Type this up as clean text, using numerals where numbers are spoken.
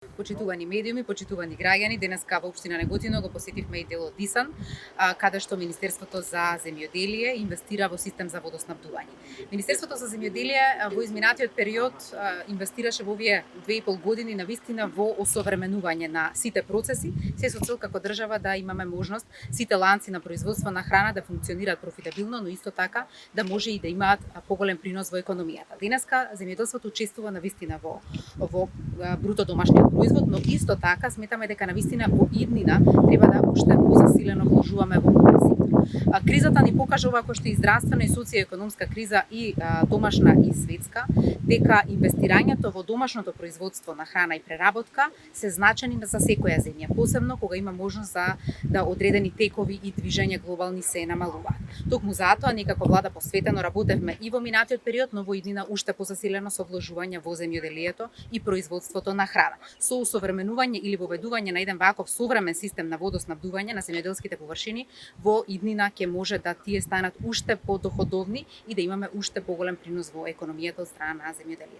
Почитувани медиуми, почитувани граѓани, денеска во општина Неготино го посетивме и дело Дисан, каде што Министерството за земјоделие инвестира во систем за водоснабдување. Министерството за земјоделие во изминатиот период инвестираше во овие 2,5 години навистина во осовременување на сите процеси, се со цел како држава да имаме можност сите ланци на производство на храна да функционираат профитабилно, но исто така да може и да имаат поголем принос во економијата. Денеска земјоделството учествува навистина во бруто домашниот производ, но исто така сметаме дека навистина во иднина треба да уште позасилено вложуваме во овој сектор. Кризата ни покажа ова кој што и здравствена и социјоекономска криза и домашна и светска, дека инвестирањето во домашното производство на храна и преработка се значени за секоја земја, посебно кога има можност за да одредени текови и движења глобални се намалуваат. Токму затоа ние како влада посветено работевме и во минатиот период, но во иднина уште позасилено со вложување во земјоделието и производството на храна. Со усовременување или воведување на еден ваков современ систем на водоснабдување на земјоделските површини, во иднина ќе може да тие станат уште подоходовни и да имаме уште поголем принос во економијата од страна на земјоделието.